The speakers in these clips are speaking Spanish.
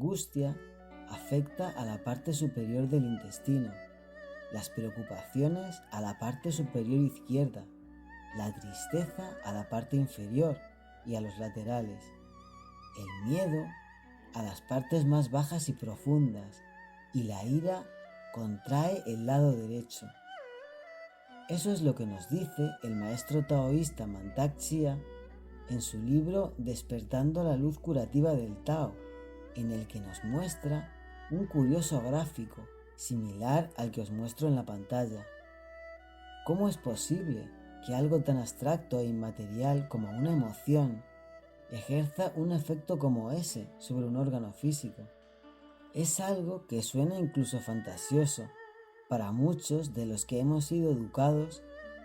angustia afecta a la parte superior del intestino, las preocupaciones a la parte superior izquierda, la tristeza a la parte inferior y a los laterales, el miedo a las partes más bajas y profundas, y la ira contrae el lado derecho. Eso es lo que nos dice el maestro taoísta Mantak Chia en su libro Despertando la luz curativa del Tao, en el que nos muestra un curioso gráfico similar al que os muestro en la pantalla. ¿Cómo es posible que algo tan abstracto e inmaterial como una emoción ejerza un efecto como ese sobre un órgano físico? Es algo que suena incluso fantasioso para muchos de los que hemos sido educados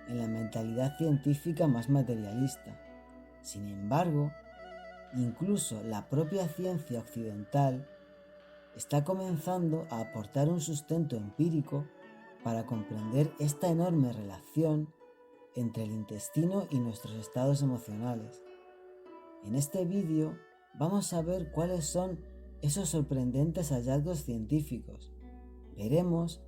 en la mentalidad científica más materialista. Sin embargo, incluso la propia ciencia occidental está comenzando a aportar un sustento empírico para comprender esta enorme relación entre el intestino y nuestros estados emocionales. En este vídeo vamos a ver cuáles son esos sorprendentes hallazgos científicos. Veremos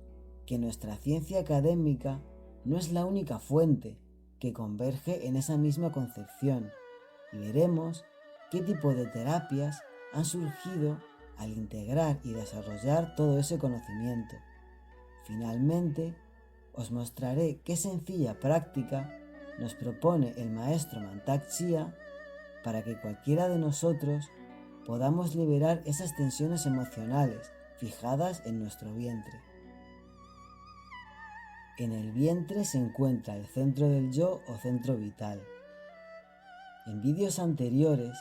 que nuestra ciencia académica no es la única fuente que converge en esa misma concepción, y veremos qué tipo de terapias han surgido al integrar y desarrollar todo ese conocimiento. Finalmente, os mostraré qué sencilla práctica nos propone el maestro Mantak Chia para que cualquiera de nosotros podamos liberar esas tensiones emocionales fijadas en nuestro vientre. En el vientre se encuentra el centro del yo o centro vital. En vídeos anteriores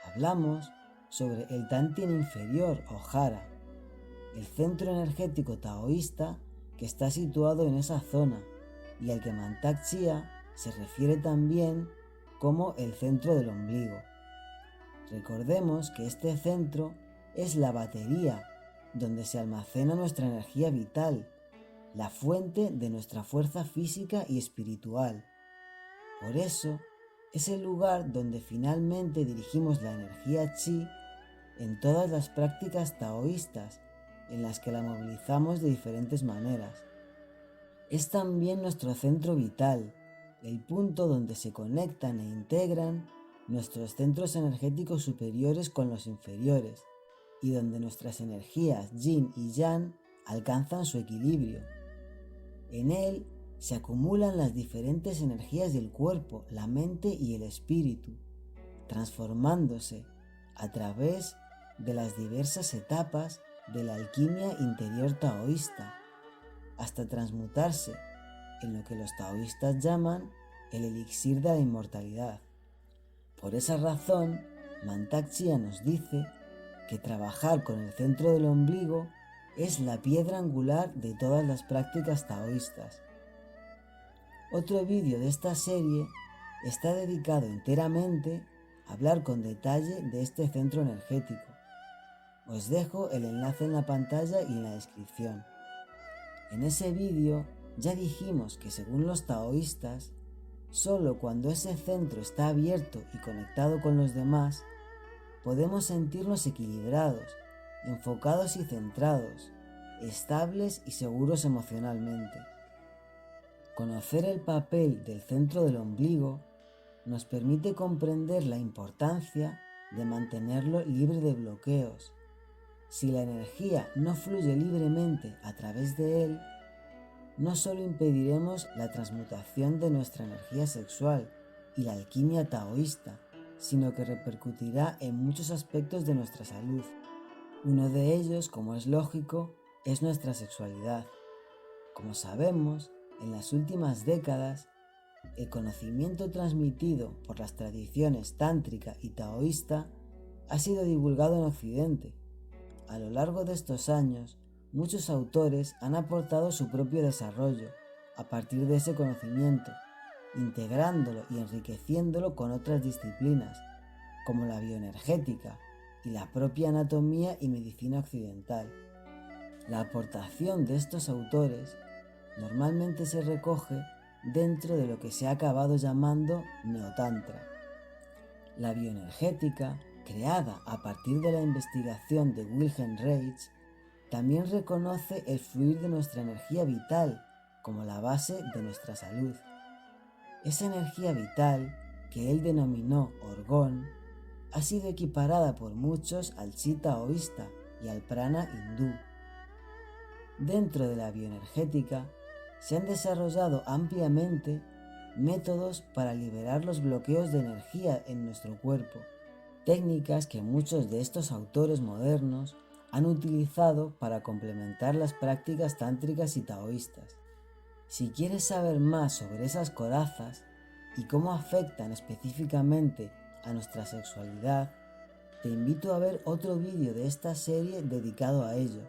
hablamos sobre el Tantien inferior o Jara, el centro energético taoísta que está situado en esa zona y al que Mantak Chia se refiere también como el centro del ombligo. Recordemos que este centro es la batería donde se almacena nuestra energía vital, la fuente de nuestra fuerza física y espiritual. Por eso, es el lugar donde finalmente dirigimos la energía chi en todas las prácticas taoístas en las que la movilizamos de diferentes maneras. Es también nuestro centro vital, el punto donde se conectan e integran nuestros centros energéticos superiores con los inferiores y donde nuestras energías yin y yang alcanzan su equilibrio. En él se acumulan las diferentes energías del cuerpo, la mente y el espíritu, transformándose a través de las diversas etapas de la alquimia interior taoísta, hasta transmutarse en lo que los taoístas llaman el elixir de la inmortalidad. Por esa razón, Mantak Chia nos dice que trabajar con el centro del ombligo es la piedra angular de todas las prácticas taoístas. Otro vídeo de esta serie está dedicado enteramente a hablar con detalle de este centro energético. Os dejo el enlace en la pantalla y en la descripción. En ese vídeo ya dijimos que según los taoístas, solo cuando ese centro está abierto y conectado con los demás, podemos sentirnos equilibrados, enfocados y centrados, estables y seguros emocionalmente. Conocer el papel del centro del ombligo nos permite comprender la importancia de mantenerlo libre de bloqueos. Si la energía no fluye libremente a través de él, no solo impediremos la transmutación de nuestra energía sexual y la alquimia taoísta, sino que repercutirá en muchos aspectos de nuestra salud. Uno de ellos, como es lógico, es nuestra sexualidad. Como sabemos, en las últimas décadas, el conocimiento transmitido por las tradiciones tántrica y taoísta ha sido divulgado en Occidente. A lo largo de estos años, muchos autores han aportado su propio desarrollo a partir de ese conocimiento, integrándolo y enriqueciéndolo con otras disciplinas, como la bioenergética y la propia anatomía y medicina occidental. La aportación de estos autores normalmente se recoge dentro de lo que se ha acabado llamando neotantra. La bioenergética, creada a partir de la investigación de Wilhelm Reich, también reconoce el fluir de nuestra energía vital como la base de nuestra salud. Esa energía vital, que él denominó orgón, ha sido equiparada por muchos al chi taoísta y al prana hindú. Dentro de la bioenergética se han desarrollado ampliamente métodos para liberar los bloqueos de energía en nuestro cuerpo, técnicas que muchos de estos autores modernos han utilizado para complementar las prácticas tántricas y taoístas. Si quieres saber más sobre esas corazas y cómo afectan específicamente a nuestra sexualidad, te invito a ver otro vídeo de esta serie dedicado a ello.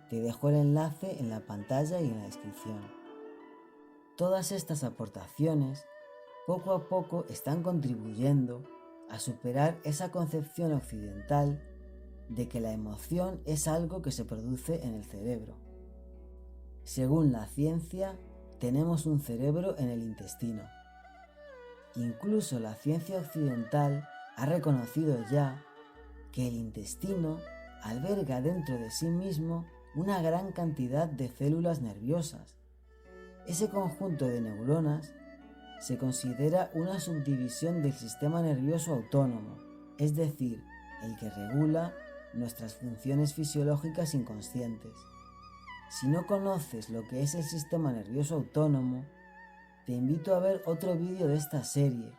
Te dejo el enlace en la pantalla y en la descripción. Todas estas aportaciones poco a poco están contribuyendo a superar esa concepción occidental de que la emoción es algo que se produce en el cerebro. Según la ciencia, tenemos un cerebro en el intestino. Incluso la ciencia occidental ha reconocido ya que el intestino alberga dentro de sí mismo una gran cantidad de células nerviosas. Ese conjunto de neuronas se considera una subdivisión del sistema nervioso autónomo, es decir, el que regula nuestras funciones fisiológicas inconscientes. Si no conoces lo que es el sistema nervioso autónomo, te invito a ver otro vídeo de esta serie,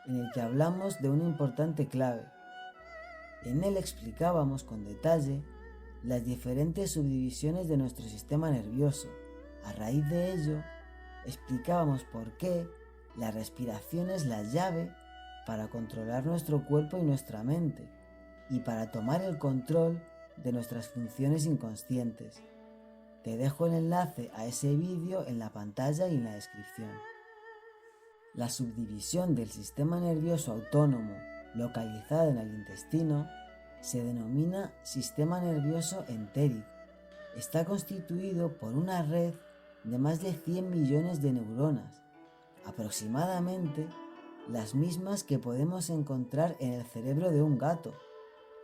en el que hablamos de una importante clave. En él explicábamos con detalle las diferentes subdivisiones de nuestro sistema nervioso. A raíz de ello, explicábamos por qué la respiración es la llave para controlar nuestro cuerpo y nuestra mente, y para tomar el control de nuestras funciones inconscientes. Te dejo el enlace a ese vídeo en la pantalla y en la descripción. La subdivisión del sistema nervioso autónomo localizada en el intestino se denomina sistema nervioso entérico. Está constituido por una red de más de 100 millones de neuronas, aproximadamente las mismas que podemos encontrar en el cerebro de un gato,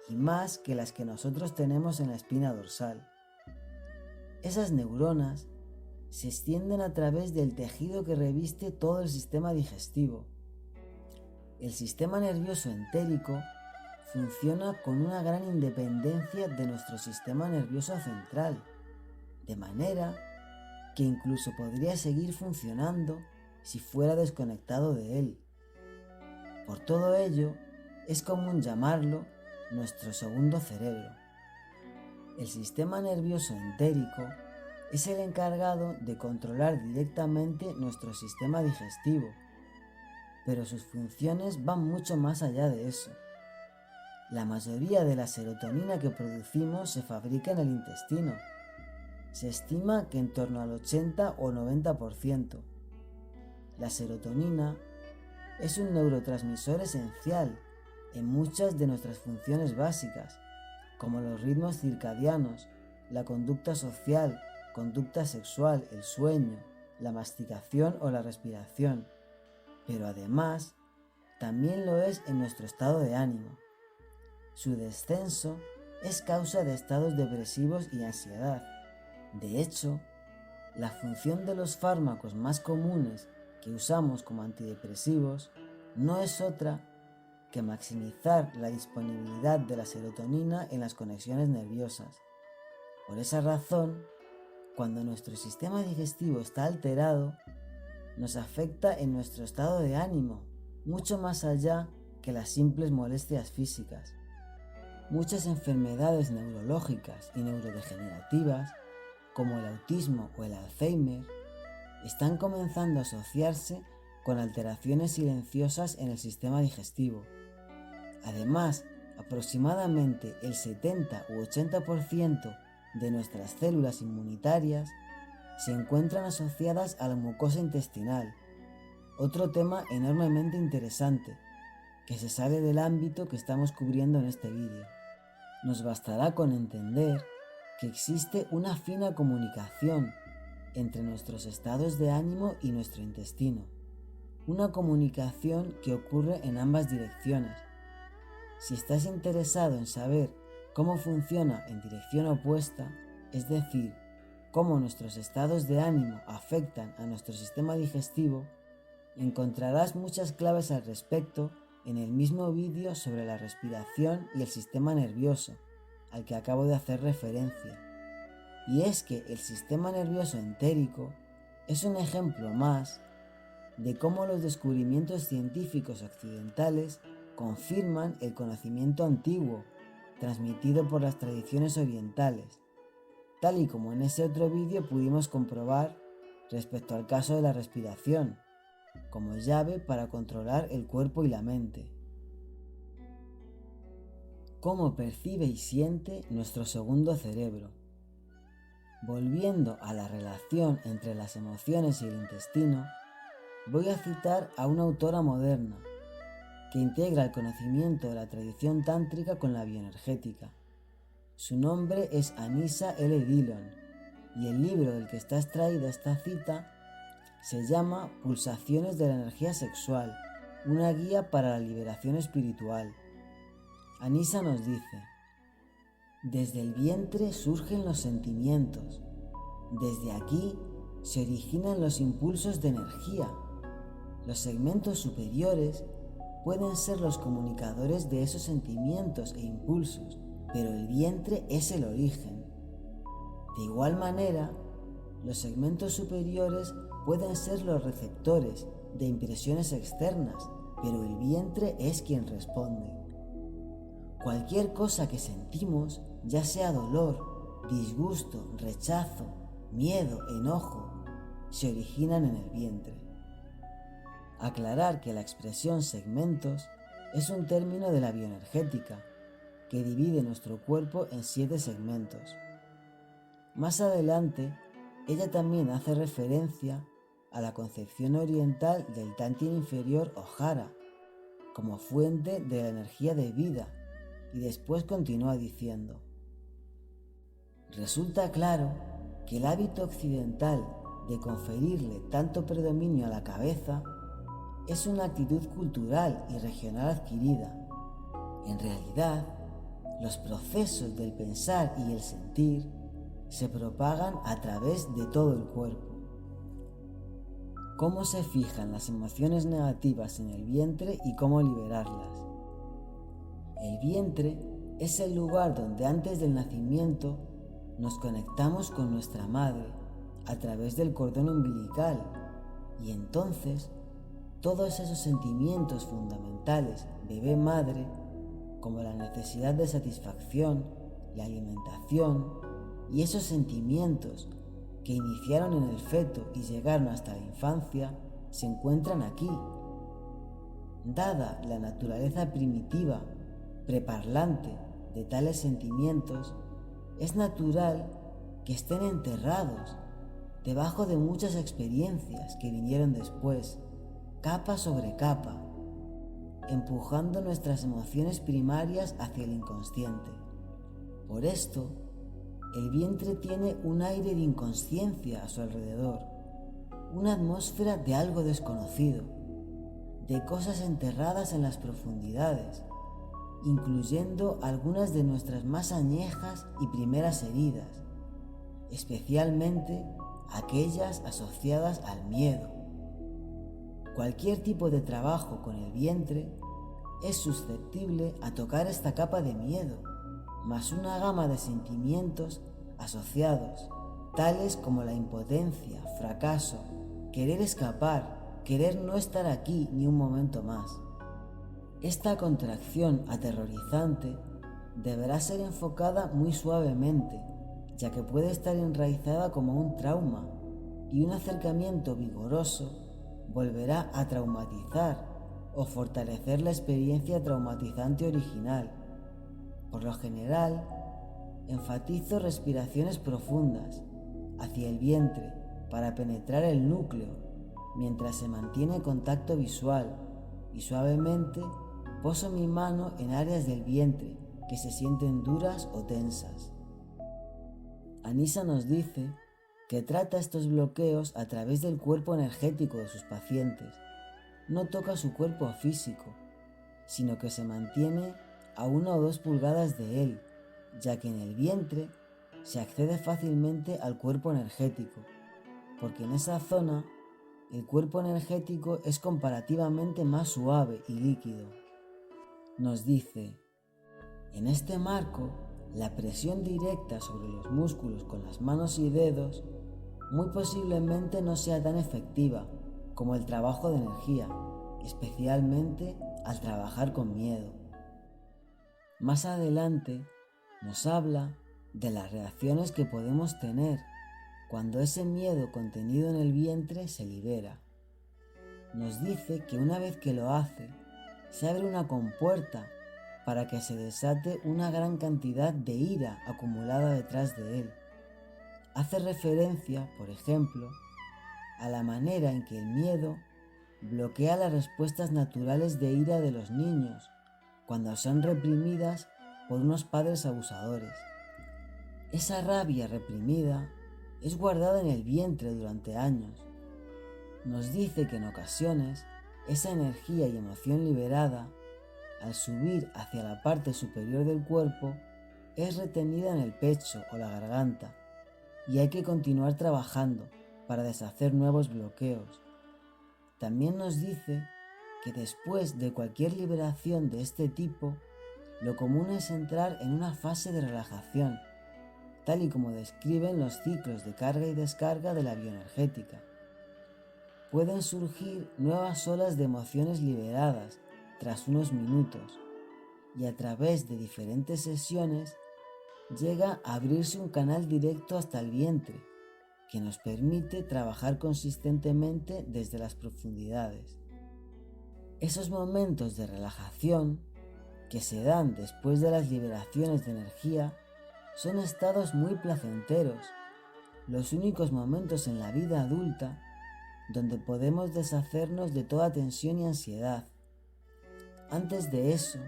y más que las que nosotros tenemos en la espina dorsal. Esas neuronas se extienden a través del tejido que reviste todo el sistema digestivo. El sistema nervioso entérico funciona con una gran independencia de nuestro sistema nervioso central, de manera que incluso podría seguir funcionando si fuera desconectado de él. Por todo ello, es común llamarlo nuestro segundo cerebro. El sistema nervioso entérico es el encargado de controlar directamente nuestro sistema digestivo, pero sus funciones van mucho más allá de eso. La mayoría de la serotonina que producimos se fabrica en el intestino. Se estima que en torno al 80 o 90%. La serotonina es un neurotransmisor esencial en muchas de nuestras funciones básicas, como los ritmos circadianos, la conducta social, conducta sexual, el sueño, la masticación o la respiración, pero además también lo es en nuestro estado de ánimo. Su descenso es causa de estados depresivos y ansiedad. De hecho, la función de los fármacos más comunes que usamos como antidepresivos no es otra que maximizar la disponibilidad de la serotonina en las conexiones nerviosas. Por esa razón, cuando nuestro sistema digestivo está alterado, nos afecta en nuestro estado de ánimo, mucho más allá que las simples molestias físicas. Muchas enfermedades neurológicas y neurodegenerativas, como el autismo o el Alzheimer, están comenzando a asociarse con alteraciones silenciosas en el sistema digestivo. Además, aproximadamente el 70 u 80% de nuestras células inmunitarias se encuentran asociadas a la mucosa intestinal, otro tema enormemente interesante, que se sale del ámbito que estamos cubriendo en este vídeo. Nos bastará con entender que existe una fina comunicación entre nuestros estados de ánimo y nuestro intestino, una comunicación que ocurre en ambas direcciones. Si estás interesado en saber cómo funciona en dirección opuesta, es decir, cómo nuestros estados de ánimo afectan a nuestro sistema digestivo, encontrarás muchas claves al respecto en el mismo vídeo sobre la respiración y el sistema nervioso, al que acabo de hacer referencia. Y es que el sistema nervioso entérico es un ejemplo más de cómo los descubrimientos científicos occidentales confirman el conocimiento antiguo transmitido por las tradiciones orientales, tal y como en ese otro vídeo pudimos comprobar respecto al caso de la respiración, como llave para controlar el cuerpo y la mente. ¿Cómo percibe y siente nuestro segundo cerebro? Volviendo a la relación entre las emociones y el intestino, voy a citar a una autora moderna que integra el conocimiento de la tradición tántrica con la bioenergética. Su nombre es Anissa L. Dillon y el libro del que está extraída esta cita se llama Pulsaciones de la energía sexual, una guía para la liberación espiritual. Anissa nos dice: desde el vientre surgen los sentimientos, desde aquí se originan los impulsos de energía. Los segmentos superiores pueden ser los comunicadores de esos sentimientos e impulsos, pero el vientre es el origen. De igual manera, los segmentos superiores pueden ser los receptores de impresiones externas, pero el vientre es quien responde. Cualquier cosa que sentimos, ya sea dolor, disgusto, rechazo, miedo, enojo, se originan en el vientre. Aclarar que la expresión segmentos es un término de la bioenergética que divide nuestro cuerpo en 7 segmentos. Más adelante, ella también hace referencia a la concepción oriental del Tantien inferior o Jara como fuente de la energía de vida, y después continúa diciendo: resulta claro que el hábito occidental de conferirle tanto predominio a la cabeza es una actitud cultural y regional adquirida. En realidad, los procesos del pensar y el sentir se propagan a través de todo el cuerpo. ¿Cómo se fijan las emociones negativas en el vientre y cómo liberarlas? El vientre es el lugar donde antes del nacimiento nos conectamos con nuestra madre a través del cordón umbilical, y entonces todos esos sentimientos fundamentales bebé-madre, como la necesidad de satisfacción, la alimentación y esos sentimientos que iniciaron en el feto y llegaron hasta la infancia, se encuentran aquí. Dada la naturaleza primitiva, preparlante de tales sentimientos, es natural que estén enterrados debajo de muchas experiencias que vinieron después, capa sobre capa, empujando nuestras emociones primarias hacia el inconsciente. Por esto, el vientre tiene un aire de inconsciencia a su alrededor, una atmósfera de algo desconocido, de cosas enterradas en las profundidades, incluyendo algunas de nuestras más añejas y primeras heridas, especialmente aquellas asociadas al miedo. Cualquier tipo de trabajo con el vientre es susceptible a tocar esta capa de miedo, más una gama de sentimientos asociados, tales como la impotencia, fracaso, querer escapar, querer no estar aquí ni un momento más. Esta contracción aterrorizante deberá ser enfocada muy suavemente, ya que puede estar enraizada como un trauma, y un acercamiento vigoroso volverá a traumatizar o fortalecer la experiencia traumatizante original. Por lo general, enfatizo respiraciones profundas hacia el vientre para penetrar el núcleo mientras se mantiene contacto visual, y suavemente poso mi mano en áreas del vientre que se sienten duras o tensas. Anissa nos dice que trata estos bloqueos a través del cuerpo energético de sus pacientes. No toca su cuerpo físico, sino que se mantiene a 1 o 2 pulgadas de él, ya que en el vientre se accede fácilmente al cuerpo energético, porque en esa zona el cuerpo energético es comparativamente más suave y líquido. Nos dice: en este marco, la presión directa sobre los músculos con las manos y dedos muy posiblemente no sea tan efectiva como el trabajo de energía, especialmente al trabajar con miedo. Más adelante nos habla de las reacciones que podemos tener cuando ese miedo contenido en el vientre se libera. Nos dice que una vez que lo hace, se abre una compuerta para que se desate una gran cantidad de ira acumulada detrás de él. Hace referencia, por ejemplo, a la manera en que el miedo bloquea las respuestas naturales de ira de los niños cuando son reprimidas por unos padres abusadores. Esa rabia reprimida es guardada en el vientre durante años. Nos dice que en ocasiones esa energía y emoción liberada, al subir hacia la parte superior del cuerpo, es retenida en el pecho o la garganta, y hay que continuar trabajando para deshacer nuevos bloqueos. También nos dice que después de cualquier liberación de este tipo, lo común es entrar en una fase de relajación, tal y como describen los ciclos de carga y descarga de la bioenergética. Pueden surgir nuevas olas de emociones liberadas tras unos minutos, y a través de diferentes sesiones llega a abrirse un canal directo hasta el vientre, que nos permite trabajar consistentemente desde las profundidades. Esos momentos de relajación que se dan después de las liberaciones de energía son estados muy placenteros, los únicos momentos en la vida adulta donde podemos deshacernos de toda tensión y ansiedad. Antes de eso,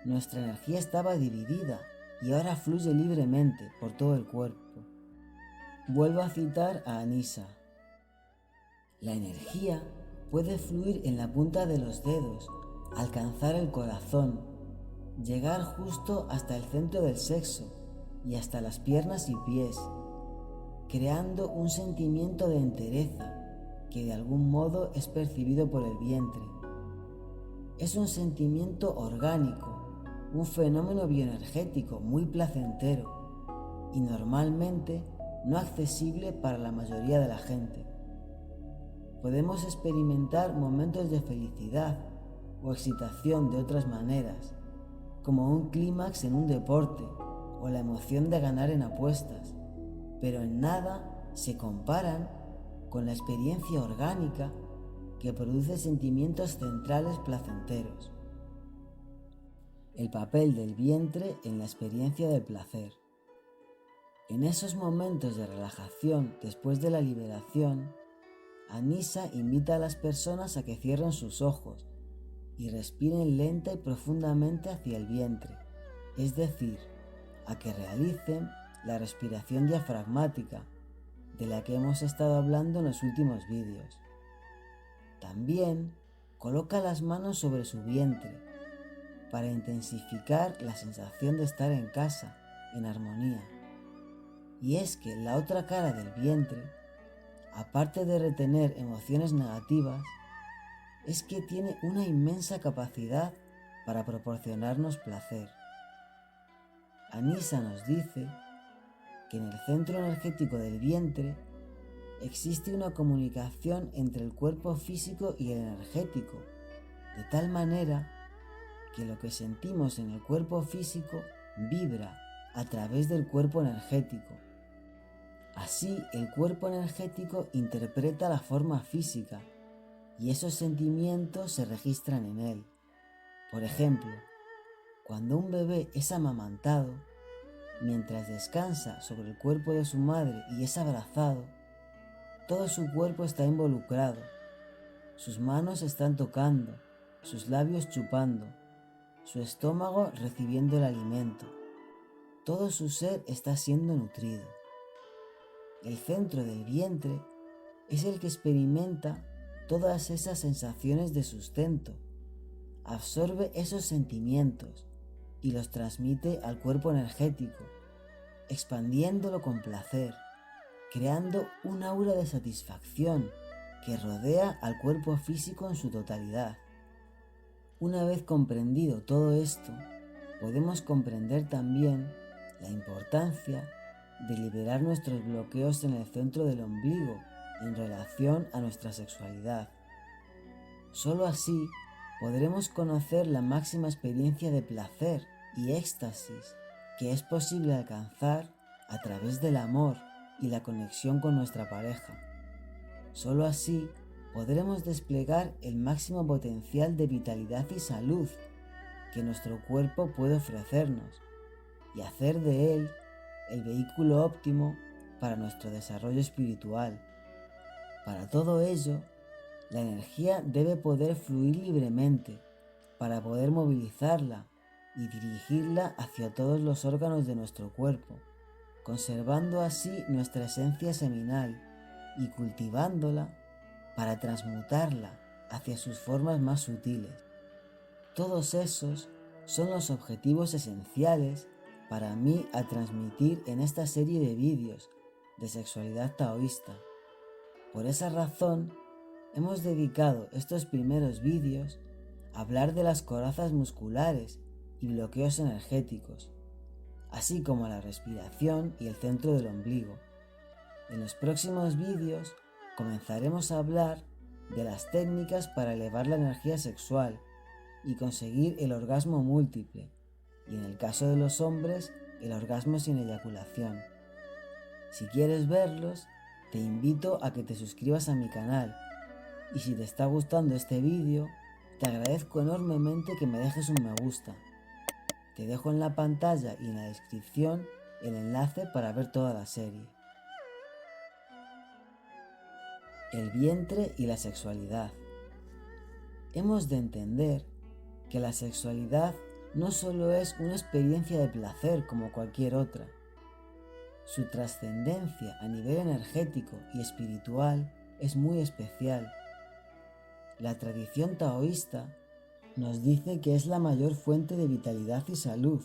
nuestra energía estaba dividida y ahora fluye libremente por todo el cuerpo. Vuelvo a citar a Anisa: la energía puede fluir en la punta de los dedos, alcanzar el corazón, llegar justo hasta el centro del sexo y hasta las piernas y pies, creando un sentimiento de entereza que de algún modo es percibido por el vientre. Es un sentimiento orgánico, un fenómeno bioenergético muy placentero y normalmente no accesible para la mayoría de la gente. Podemos experimentar momentos de felicidad o excitación de otras maneras, como un clímax en un deporte o la emoción de ganar en apuestas, pero en nada se comparan con la experiencia orgánica que produce sentimientos centrales placenteros. El papel del vientre en la experiencia del placer. En esos momentos de relajación después de la liberación, Anisa invita a las personas a que cierren sus ojos y respiren lenta y profundamente hacia el vientre, es decir, a que realicen la respiración diafragmática, de la que hemos estado hablando en los últimos vídeos. También coloca las manos sobre su vientre para intensificar la sensación de estar en casa, en armonía. Y es que la otra cara del vientre, aparte de retener emociones negativas, es que tiene una inmensa capacidad para proporcionarnos placer. Anisa nos dice que en el centro energético del vientre existe una comunicación entre el cuerpo físico y el energético, de tal manera que lo que sentimos en el cuerpo físico vibra a través del cuerpo energético. Así, el cuerpo energético interpreta la forma física y esos sentimientos se registran en él. Por ejemplo, cuando un bebé es amamantado, mientras descansa sobre el cuerpo de su madre y es abrazado, todo su cuerpo está involucrado. Sus manos están tocando, sus labios chupando, su estómago recibiendo el alimento. Todo su ser está siendo nutrido. El centro del vientre es el que experimenta todas esas sensaciones de sustento, absorbe esos sentimientos y los transmite al cuerpo energético, expandiéndolo con placer, creando un aura de satisfacción que rodea al cuerpo físico en su totalidad. Una vez comprendido todo esto, podemos comprender también la importancia de liberar nuestros bloqueos en el centro del ombligo en relación a nuestra sexualidad. Solo así podremos conocer la máxima experiencia de placer y éxtasis que es posible alcanzar a través del amor y la conexión con nuestra pareja. Solo así podremos desplegar el máximo potencial de vitalidad y salud que nuestro cuerpo puede ofrecernos y hacer de él el vehículo óptimo para nuestro desarrollo espiritual. Para todo ello, la energía debe poder fluir libremente para poder movilizarla y dirigirla hacia todos los órganos de nuestro cuerpo, conservando así nuestra esencia seminal y cultivándola para transmutarla hacia sus formas más sutiles. Todos esos son los objetivos esenciales para mí a transmitir en esta serie de vídeos de sexualidad taoísta. Por esa razón, hemos dedicado estos primeros vídeos a hablar de las corazas musculares y bloqueos energéticos, así como la respiración y el centro del ombligo. En los próximos vídeos comenzaremos a hablar de las técnicas para elevar la energía sexual y conseguir el orgasmo múltiple, y en el caso de los hombres, el orgasmo sin eyaculación. Si quieres verlos, te invito a que te suscribas a mi canal, y si te está gustando este vídeo, te agradezco enormemente que me dejes un me gusta. Te dejo en la pantalla y en la descripción el enlace para ver toda la serie. El vientre y la sexualidad. Hemos de entender que la sexualidad no solo es una experiencia de placer como cualquier otra. Su trascendencia a nivel energético y espiritual es muy especial. La tradición taoísta nos dice que es la mayor fuente de vitalidad y salud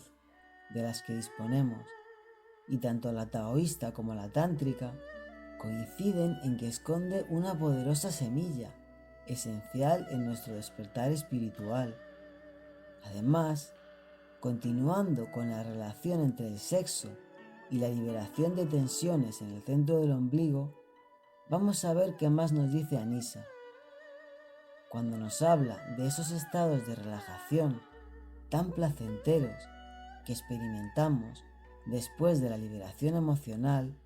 de las que disponemos, y tanto la taoísta como la tántrica coinciden en que esconde una poderosa semilla esencial en nuestro despertar espiritual. Además, continuando con la relación entre el sexo y la liberación de tensiones en el centro del ombligo, vamos a ver qué más nos dice Anisa. Cuando nos habla de esos estados de relajación tan placenteros que experimentamos después de la liberación emocional,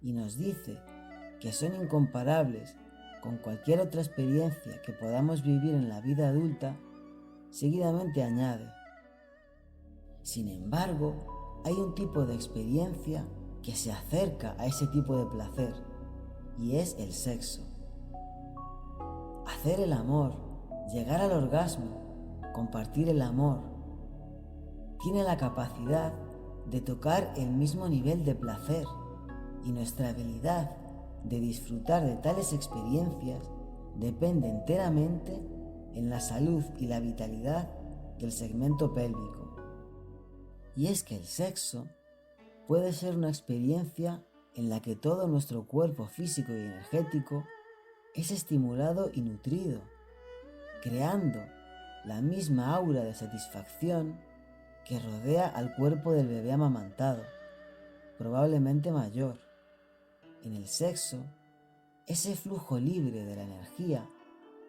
y nos dice que son incomparables con cualquier otra experiencia que podamos vivir en la vida adulta, seguidamente añade: sin embargo, hay un tipo de experiencia que se acerca a ese tipo de placer, y es el sexo. Hacer el amor, llegar al orgasmo, compartir el amor, tiene la capacidad de tocar el mismo nivel de placer, y nuestra habilidad de disfrutar de tales experiencias depende enteramente en la salud y la vitalidad del segmento pélvico. Y es que el sexo puede ser una experiencia en la que todo nuestro cuerpo físico y energético es estimulado y nutrido, creando la misma aura de satisfacción que rodea al cuerpo del bebé amamantado, probablemente mayor. En el sexo, ese flujo libre de la energía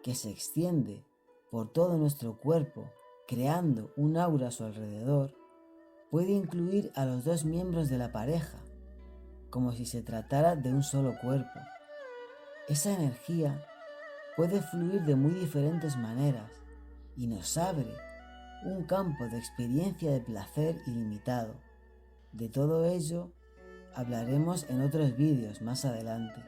que se extiende por todo nuestro cuerpo, creando un aura a su alrededor, puede incluir a los dos miembros de la pareja, como si se tratara de un solo cuerpo. Esa energía puede fluir de muy diferentes maneras y nos abre un campo de experiencia de placer ilimitado. De todo ello hablaremos en otros vídeos más adelante.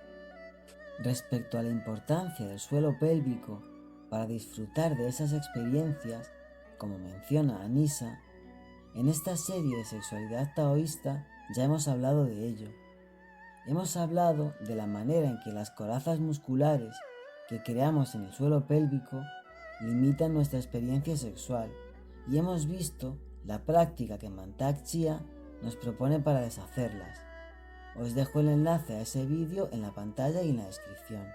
Respecto a la importancia del suelo pélvico para disfrutar de esas experiencias, como menciona Anisa, en esta serie de sexualidad taoísta ya hemos hablado de ello. Hemos hablado de la manera en que las corazas musculares que creamos en el suelo pélvico limitan nuestra experiencia sexual, y hemos visto la práctica que Mantak Chia nos propone para deshacerlas. Os dejo el enlace a ese vídeo en la pantalla y en la descripción.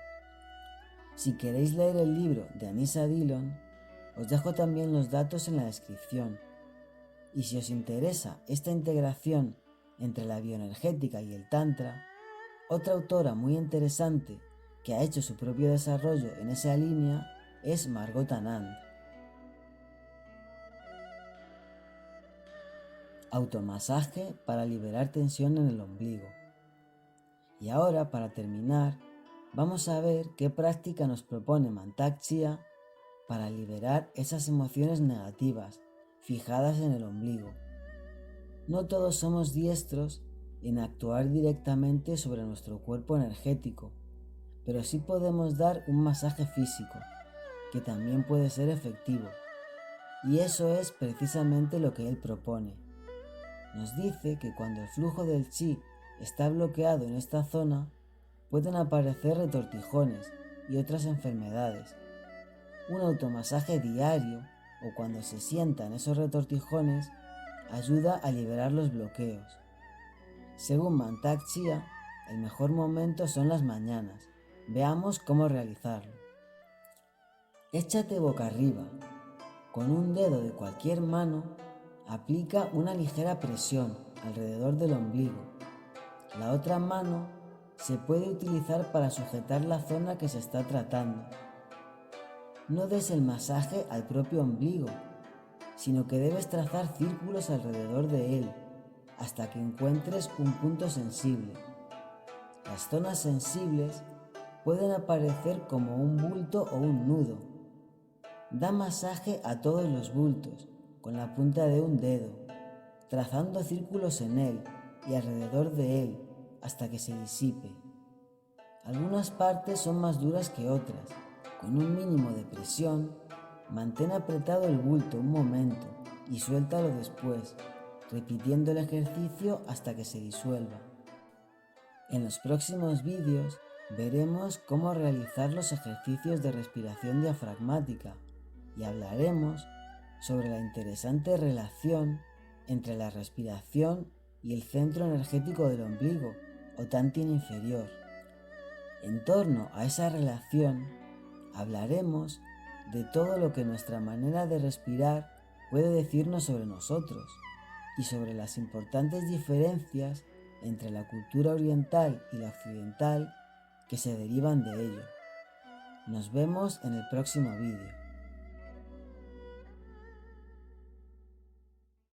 Si queréis leer el libro de Anissa Dillon, os dejo también los datos en la descripción. Y si os interesa esta integración entre la bioenergética y el Tantra, otra autora muy interesante que ha hecho su propio desarrollo en esa línea es Margot Anand. Automasaje para liberar tensión en el ombligo. Y ahora, para terminar, vamos a ver qué práctica nos propone Mantak Chia para liberar esas emociones negativas fijadas en el ombligo. No todos somos diestros en actuar directamente sobre nuestro cuerpo energético, pero sí podemos dar un masaje físico, que también puede ser efectivo. Y eso es precisamente lo que él propone. Nos dice que cuando el flujo del chi está bloqueado en esta zona, pueden aparecer retortijones y otras enfermedades. Un automasaje diario o cuando se sientan esos retortijones ayuda a liberar los bloqueos. Según Mantak Chia, el mejor momento son las mañanas. Veamos cómo realizarlo. Échate boca arriba. Con un dedo de cualquier mano, aplica una ligera presión alrededor del ombligo. La otra mano se puede utilizar para sujetar la zona que se está tratando. No des el masaje al propio ombligo, sino que debes trazar círculos alrededor de él hasta que encuentres un punto sensible. Las zonas sensibles pueden aparecer como un bulto o un nudo. Da masaje a todos los bultos con la punta de un dedo, trazando círculos en él y alrededor de él hasta que se disipe. Algunas partes son más duras que otras. Con un mínimo de presión, mantén apretado el bulto un momento y suéltalo después, repitiendo el ejercicio hasta que se disuelva. En los próximos vídeos veremos cómo realizar los ejercicios de respiración diafragmática y hablaremos sobre la interesante relación entre la respiración y el centro energético del ombligo o Dantian inferior. En torno a esa relación hablaremos de todo lo que nuestra manera de respirar puede decirnos sobre nosotros y sobre las importantes diferencias entre la cultura oriental y la occidental que se derivan de ello. Nos vemos en el próximo vídeo.